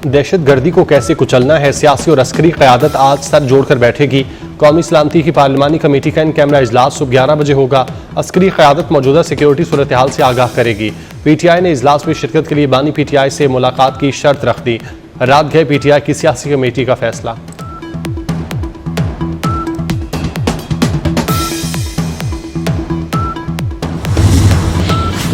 दहशत गर्दी को कैसे कुचलना है, सियासी और अस्करी क़यादत आज सर जोड़कर बैठेगी। कौमी सलामती की पार्लिमानी कमेटी का इन कैमरा इजलास सुबह 11 बजे होगा। अस्करी क़यादत मौजूदा सिक्योरिटी सूरत हाल से आगाह करेगी। PTI ने इजलास में शिरकत के लिए बानी PTI से मुलाकात की शर्त रख दी। रात गए PTI की सियासी कमेटी का फैसला।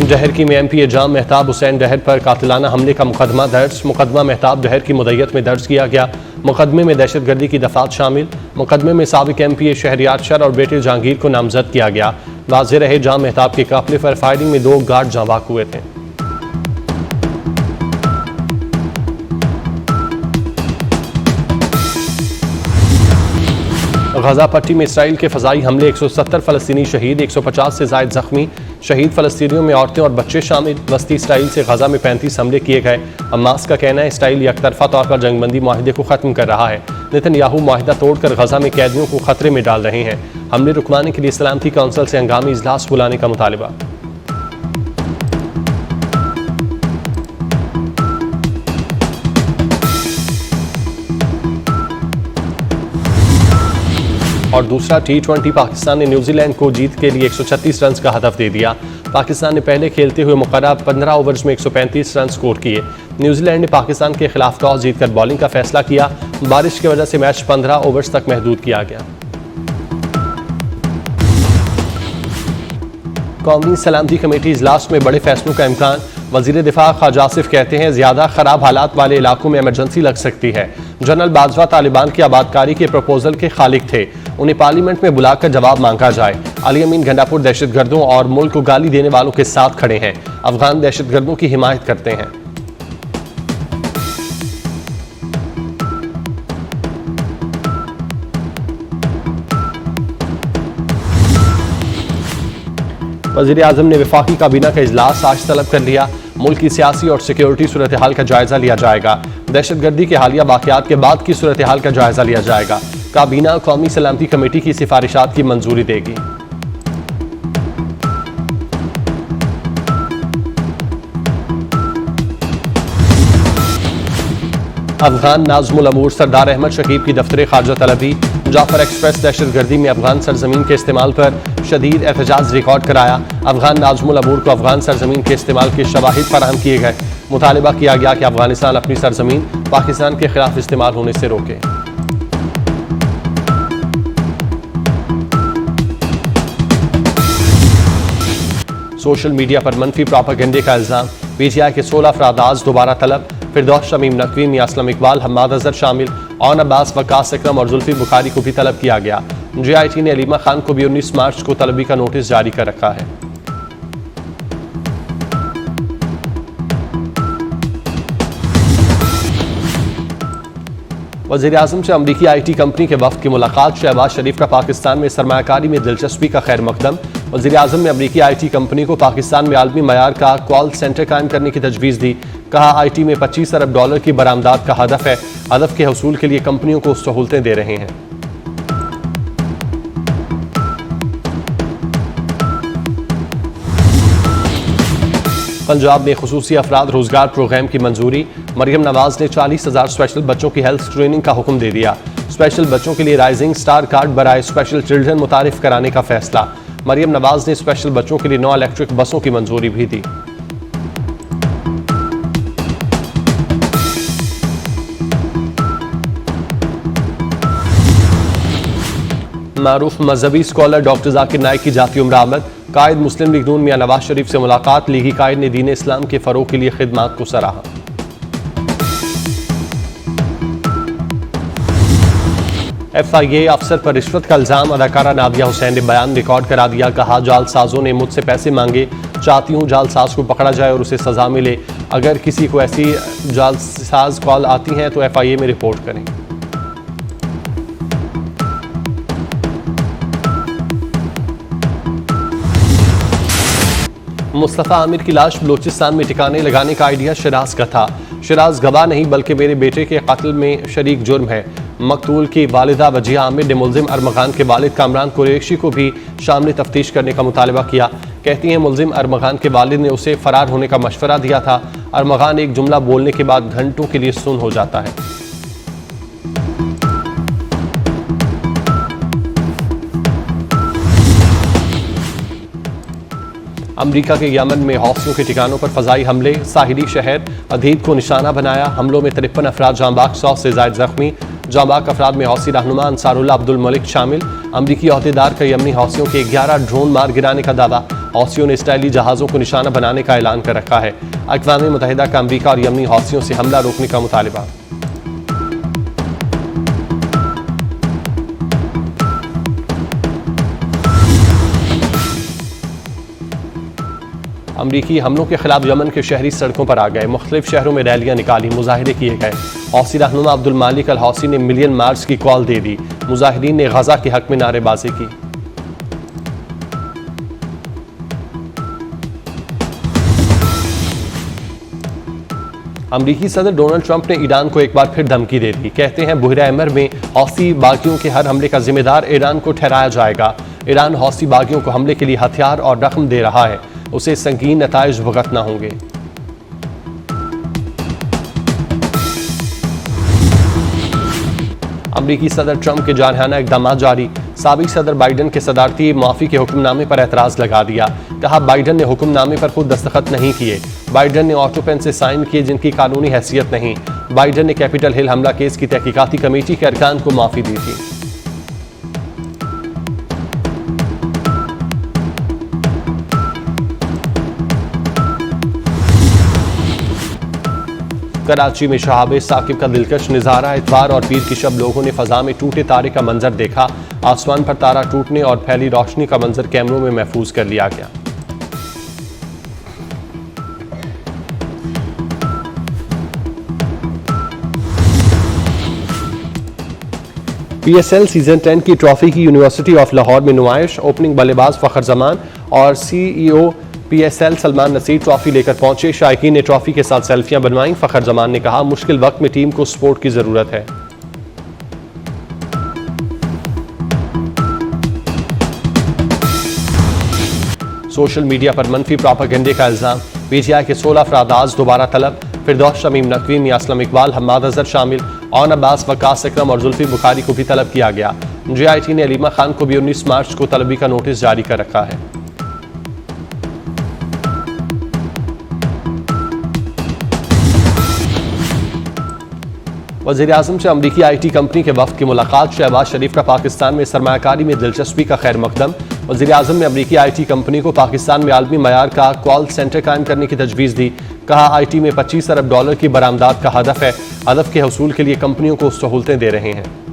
डहर की में MP एजाम मेहताब हुसैन डहर पर कातिलाना हमले का मुकदमा दर्ज। मुकदमा मेहताब डहर की मुद्दत में दर्ज किया गया। मुकदमे में दहशत गर्दी की दफात शामिल। मुकदमे में साबिक MP शहरियार शर और बेटे जहांगीर को नामजद किया गया। वाज़ेह रहे जाम मेहताब के काफिले पर फायरिंग में 2 गार्ड जाँ हुए थे। गजा पट्टी में इसराइल के फ़ज़ाई हमले 170 फ़लस्तीनी शहीद, 150 से ज़ायद ज़ख्मी। शहीद फ़लस्तीनियों में औरतें और बच्चे शामिल। वस्ती इसराइल से गजा में 35 हमले किए गए। हमास का कहना है इसराइल एकतरफा तौर पर जंगबंदी माहिदे को ख़त्म कर रहा है। नेतन्याहू माहिदा तोड़कर गजा में कैदियों को खतरे में डाल रहे हैं। हमले रुकवाने के लिए सलामती कौंसिल से हंगामी इजलास बुलाने का मुतालबा। और दूसरा T20 पाकिस्तान ने न्यूजीलैंड को जीत के लिए 136 रन का हदफ दे दिया। पाकिस्तान ने पहले खेलते हुए मुकर्रर 15 ओवर्स में 135 रन स्कोर किए। न्यूजीलैंड ने पाकिस्तान के खिलाफ टॉस जीतकर बॉलिंग का फैसला किया। बारिश की वजह से मैच 15 ओवर्स तक महदूद किया गया। कौमी सलामती कमेटी इजलास में बड़े फैसलों का इम्कान। वजीर दिफा ख्वाजा आसिफ कहते हैं ज्यादा खराब हालात वाले इलाकों में इमरजेंसी लग सकती है। जनरल बाजवा तालिबान की आबादकारी के प्रपोजल के खालिक थे, उन्हें पार्लियामेंट में बुलाकर जवाब मांगा जाए। अली अमीन गंडापुर दहशतगर्दों और मुल्क को गाली देने वालों के साथ खड़े हैं, अफगान दहशतगर्दों की हिमायत करते हैं। वज़ीर आज़म ने वफाकी काबीना का इजलास आज तलब कर लिया। मुल्क की सियासी और सिक्योरिटी सूरत हाल का जायजा लिया जाएगा। दहशतगर्दी के हालिया वाक़यात के बाद की सूरत हाल का जायजा लिया जाएगा। काबीना कौमी सलामती कमेटी की सिफारिशात की मंजूरी देगी। अफगान नाज़मुल अमूर सरदार अहमद शकीब की दफ्तर खारजा तलबी। जाफर एक्सप्रेस दहशतगर्दी में अफगान सरजमीन के इस्तेमाल पर शदीद एहतजाज रिकॉर्ड कराया। अफगान नाज़मुल अमूर को अफगान सरजमीन के इस्तेमाल के शवाहिद फराहम किए गए। मुतालबा किया गया कि अफगानिस्तान अपनी सरजमीन पाकिस्तान के खिलाफ इस्तेमाल होने से रोके। सोशल मीडिया पर मनफी प्रोपेगेंडे का इल्जाम। PTI के 16 अफराद आज दोबारा तलब। फिरदौस शमीम नकवी, मियां असलम इकबाल, हम्माद अजहर शामिल। औन अब्बास, वकास अकरम और जुल्फी बुखारी को भी तलब किया गया। JIT ने अलीमा खान को भी 19 मार्च को तलबी का नोटिस जारी कर रखा है। वज़ीर आज़म से अमरीकी IT कंपनी के वफ़द की मुलाकात। शहबाज शरीफ का पाकिस्तान में सरमायाकारी में दिलचस्पी का खैर मकदम। वज़ीर आज़म ने अमरीकी IT कंपनी को पाकिस्तान में आलमी मयार का कॉल सेंटर कायम करने की तजवीज़ दी। कहा IT में $25 अरब की बरामदात का हदफ है। हदफ के हसूल के लिए कंपनियों को सहूलतें दे रहे हैं। पंजाब में खुसूसी अफराद रोजगार प्रोग्राम की मंजूरी। मरियम नवाज ने 40,000 स्पेशल बच्चों की हेल्थ स्क्रीनिंग का हुक्म दे दिया। स्पेशल बच्चों के लिए राइजिंग स्टार कार्ड बराए स्पेशल चिल्ड्रन मुतारिफ कराने का फैसला। मरियम नवाज ने स्पेशल बच्चों के लिए 9 इलेक्ट्रिक बसों की मंजूरी भी दी। मारूफ मजहबी स्कॉलर डॉक्टर जाकिर नाइक की जाती उम्र आमद। कायद मुस्लिम लीग नून मियां नवाज शरीफ से मुलाकात। लीगी कायद ने दीन इस्लाम के फरोग के लिए खिदमात को सराहा। FIA अफसर पर रिश्वत का इल्जाम। अदाकारा नादिया हुसैन ने बयान रिकॉर्ड करा दिया। कहा जालसाजों ने मुझसे पैसे मांगे, चाहती हूँ जालसाज को पकड़ा जाए और उसे सजा मिले। अगर किसी को ऐसी जालसाज कॉल आती हैं तो FIA में रिपोर्ट करें। मुस्तफ़ा आमिर की लाश बलोचिस्तान में ठिकाने लगाने का आइडिया शिराज का था। शिराज गवाह नहीं बल्कि मेरे बेटे के कत्ल में शरीक जुर्म है। मकतूल की वालिदा वजिया आमिर ने मुल्जिम अरमगान के वालिद कामरान कुरैशी को भी शामिल तफ्तीश करने का मुतालबा किया। कहती हैं मुलजिम अरमगान के वालिद ने उसे फरार होने का मशवरा दिया था। अरमगान एक जुमला बोलने के बाद घंटों के लिए सुन हो जाता है। अमरीका के यमन में हौसियों के ठिकानों पर फजाई हमले, साहिली शहर अदीब को निशाना बनाया। हमलों में 53 अफराद जांबाक, 100 से ज्यादा जख्मी। जांबाक अफराद में हौसी रहनुमा अंसारुल्लाह अब्दुल मलिक शामिल। अमरीकी अहदेदार का यमनी हौसियों के 11 ड्रोन मार गिराने का दावा। हौसियों ने इसराइली जहाज़ों को निशाना बनाने का ऐलान कर रखा है। अक़वाम मुत्तहिदा का अमरीका और यमनी हौसियों से हमला रोकने का मुतालबा। अमरीकी हमलों के खिलाफ यमन के शहरी सड़कों पर आ गए। मुख्तलिफ शहरों में रैलियां निकाली, मुजाहिरे किए गए। हौसी रहनुमा अब्दुल मालिक अल हौसी ने मिलियन मार्च की कॉल दे दी। मुजाहिरीन ने गजा के हक में नारेबाजी की। अमरीकी सदर डोनाल्ड ट्रंप ने ईरान को एक बार फिर धमकी दे दी। कहते हैं बुहरा अमर में हौसी बागियों के हर हमले का जिम्मेदार ईरान को ठहराया जाएगा। ईरान हौसी बागियों को हमले के लिए हथियार और रकम दे रहा है, उसे संगीन नताइज भुगतना होंगे। अमरीकी सदर ट्रंप के जारहाना इक़दाम जारी। साबिक सदर बाइडन के सदारती माफी के हुक्मनामे पर एतराज़ लगा दिया। कहा बाइडन ने हुक्मनामे पर खुद दस्तखत नहीं किए। बाइडन ने ऑटो पेन से साइन किए जिनकी कानूनी हैसियत नहीं। बाइडन ने कैपिटल हिल हमला केस की तहकीकाती कमेटी के अरकान को माफी दी थी। कराची में शहाब साकिब का दिलकश नज़ारा। इतवार और पीर की शब लोगों ने फजा में टूटे तारे का मंजर देखा। आसमान पर तारा टूटने और फैली रोशनी का मंजर कैमरों में महफूज कर लिया गया। PSL सीजन 10 की ट्रॉफी की यूनिवर्सिटी ऑफ लाहौर में नुमाइश। ओपनिंग बल्लेबाज फखर जमान और CEO PSL Salman Naseer trophy लेकर पहुंचे। शायकीन ने ट्रॉफी के साथ सेल्फियां बनवाईं। फखर जमान ने कहा मुश्किल वक्त में टीम को सपोर्ट की जरूरत है। सोशल मीडिया पर मनफी प्रोपेगेंडे का इल्जाम। PTI के 16 अफराद आज दोबारा तलब। फिरदौस शमीम नकवी, मियां असलम इकबाल, हम्माद अजहर शामिल। ऑन अब्बास, वकास अकरम और जुल्फी बुखारी को भी तलब किया गया। JIT ने अलीमा खान को भी 19 मार्च को तलबी का नोटिस जारी कर रखा है। वज़ीर-ए-आज़म से अमरीकी IT कंपनी के वफ़द की मुलाकात। शहबाज शरीफ का पाकिस्तान में सरमायाकारी में दिलचस्पी का खैर मकदम। वज़ीर-ए-आज़म ने अमरीकी IT कंपनी को पाकिस्तान में आलमी मयार का कॉल सेंटर कायम करने की तजवीज़ दी। कहा IT में $25 अरब की बरामदात का हदफ है। हदफ के हसूल के लिए कंपनियों को सहूलतें दे रहे हैं।